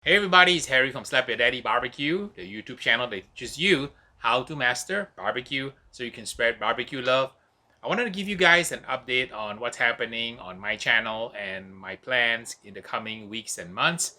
Hey everybody, it's Harry from Slap Your Daddy BBQ, the YouTube channel that teaches you how to master barbecue so you can spread barbecue love. I wanted to give you guys an update on what's happening on my channel and my plans in the coming weeks and months.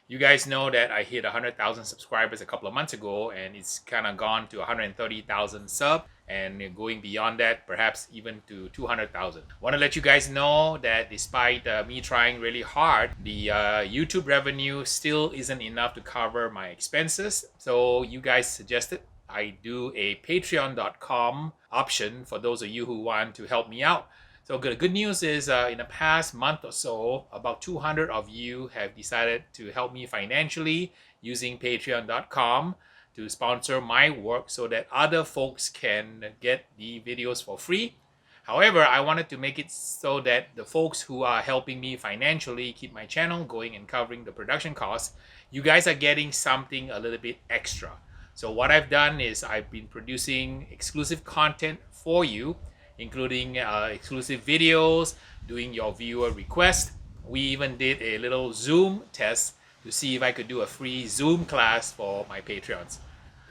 You guys know that I hit 100,000 subscribers a couple of months ago, and it's kind of gone to 130,000 sub, and going beyond that, perhaps even to 200,000. Want to let you guys know that despite me trying really hard, the YouTube revenue still isn't enough to cover my expenses. So you guys suggested I do a patreon.com option for those of you who want to help me out. So the good news is in the past month or so, about 200 of you have decided to help me financially using patreon.com to sponsor my work so that other folks can get the videos for free. However, I wanted to make it so that the folks who are helping me financially keep my channel going and covering the production costs, you guys are getting something a little bit extra. So what I've done is I've been producing exclusive content for you, including exclusive videos, doing your viewer request. We even did a little Zoom test to see if I could do a free Zoom class for my Patreons.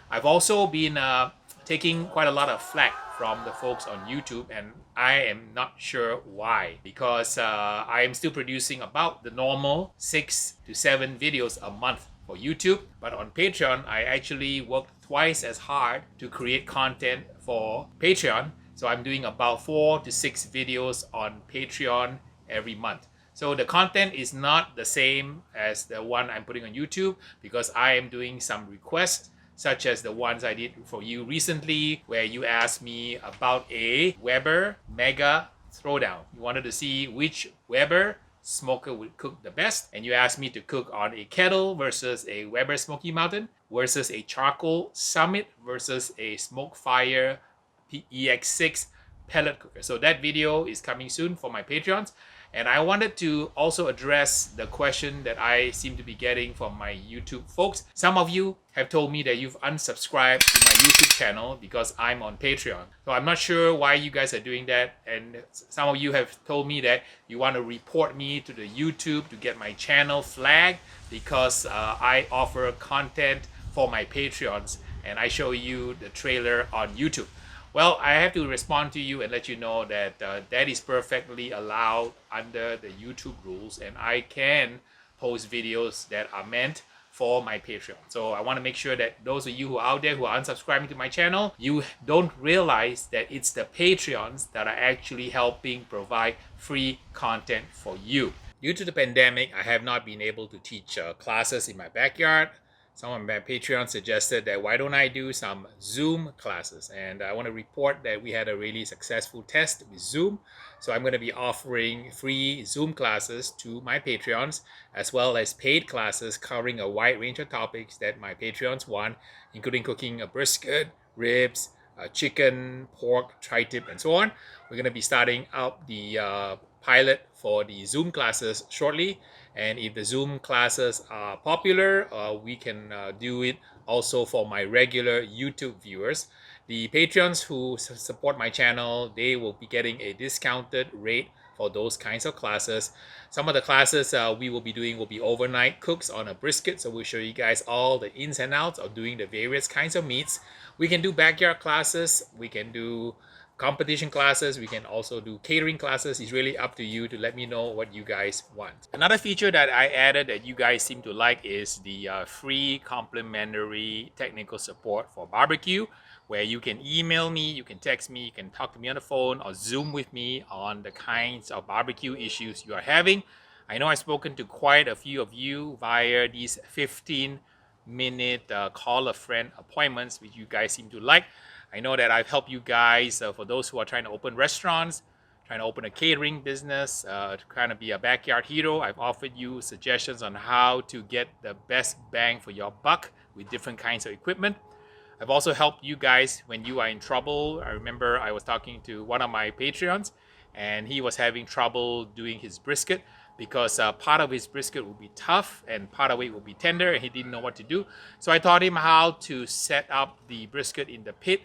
I've also been taking quite a lot of flack from the folks on YouTube, and I am not sure why, because I am still producing about the normal 6 to 7 videos a month for YouTube, but on Patreon I actually worked twice as hard to create content for Patreon. So I'm doing about 4 to 6 videos on Patreon every month. So the content is not the same as the one I'm putting on YouTube because I am doing some requests, such as the ones I did for you recently, where you asked me about a Weber Mega Throwdown. You wanted to see which Weber smoker would cook the best, and you asked me to cook on a kettle versus a Weber Smoky Mountain versus a charcoal Summit versus a Smoke Fire EX6 pellet cooker. So that video is coming soon for my Patreons. And I wanted to also address the question that I seem to be getting from my YouTube folks. Some of you have told me that you've unsubscribed to my YouTube channel because I'm on Patreon. So I'm not sure why you guys are doing that. And some of you have told me that you want to report me to the YouTube to get my channel flagged because I offer content for my Patreons and I show you the trailer on YouTube. Well, I have to respond to you and let you know that that is perfectly allowed under the YouTube rules, and I can post videos that are meant for my Patreon. So I want to make sure that those of you who are out there who are unsubscribing to my channel, you don't realize that it's the Patreons that are actually helping provide free content for you. Due to the pandemic, I have not been able to teach classes in my backyard. Some of my Patreons suggested that why don't I do some Zoom classes, and I want to report that we had a really successful test with Zoom. So I'm going to be offering free Zoom classes to my Patreons, as well as paid classes covering a wide range of topics that my Patreons want, including cooking a brisket, ribs, chicken, pork, tri-tip, and so on. We're going to be starting out the pilot for the Zoom classes shortly, and if the Zoom classes are popular, we can do it also for my regular YouTube viewers. The Patreons who support my channel, they will be getting a discounted rate for those kinds of classes. Some of the classes we will be doing will be overnight cooks on a brisket, so we'll show you guys all the ins and outs of doing the various kinds of meats. We can do backyard classes, we can do competition classes, we can also do catering classes. It's really up to you to let me know what you guys want. Another feature that I added that you guys seem to like is the free complimentary technical support for barbecue, where you can email me, you can text me, you can talk to me on the phone or Zoom with me on the kinds of barbecue issues you are having. I know I've spoken to quite a few of you via these 15-minute call a friend appointments, which you guys seem to like. I know that I've helped you guys for those who are trying to open restaurants, trying to open a catering business, to kind of be a backyard hero. I've offered you suggestions on how to get the best bang for your buck with different kinds of equipment. I've also helped you guys when you are in trouble. I remember I was talking to one of my Patreons, and he was having trouble doing his brisket because part of his brisket will be tough and part of it will be tender, and he didn't know what to do. So I taught him how to set up the brisket in the pit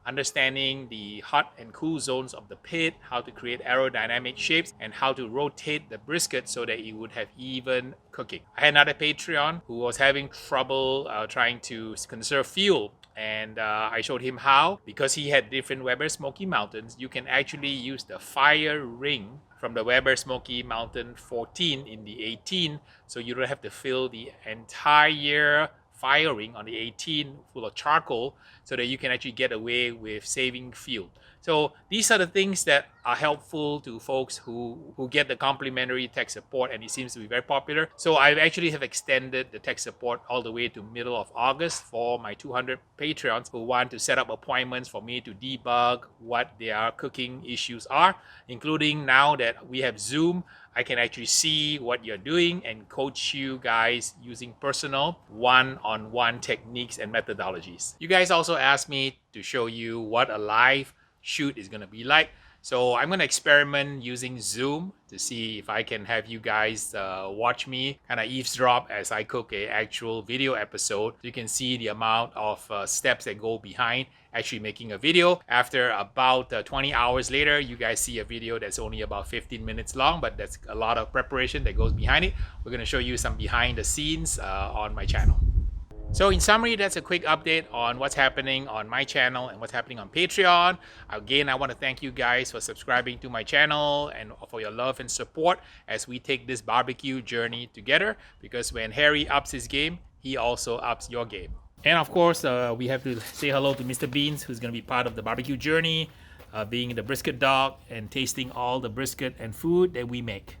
understanding the hot and cool zones of the pit, how to create aerodynamic shapes, and how to rotate the brisket so that it would have even cooking. I had another Patreon who was having trouble trying to conserve fuel, and I showed him how. Because he had different Weber Smoky Mountains, you can actually use the fire ring from the Weber Smoky Mountain 14 in the 18, so you don't have to fill the entire fire ring on the 18 full of charcoal, so that you can actually get away with saving fuel. So these are the things that are helpful to folks who get the complimentary tech support, and it seems to be very popular. So I actually have extended the tech support all the way to middle of August for my 200 Patreons who want to set up appointments for me to debug what their cooking issues are, including now that we have Zoom, I can actually see what you're doing and coach you guys using personal one-on-one techniques and methodologies. You guys also asked me to show you what a live shoot is going to be like. So I'm going to experiment using Zoom to see if I can have you guys watch me kind of eavesdrop as I cook a actual video episode. You can see the amount of steps that go behind actually making a video. After about 20 hours later, you guys see a video that's only about 15 minutes long, but that's a lot of preparation that goes behind it. We're going to show you some behind the scenes on my channel. So in summary, that's a quick update on what's happening on my channel and what's happening on Patreon. Again, I want to thank you guys for subscribing to my channel and for your love and support as we take this barbecue journey together, because when Harry ups his game, he also ups your game. And of course, we have to say hello to Mr. Beans, who's going to be part of the barbecue journey, being the brisket dog and tasting all the brisket and food that we make.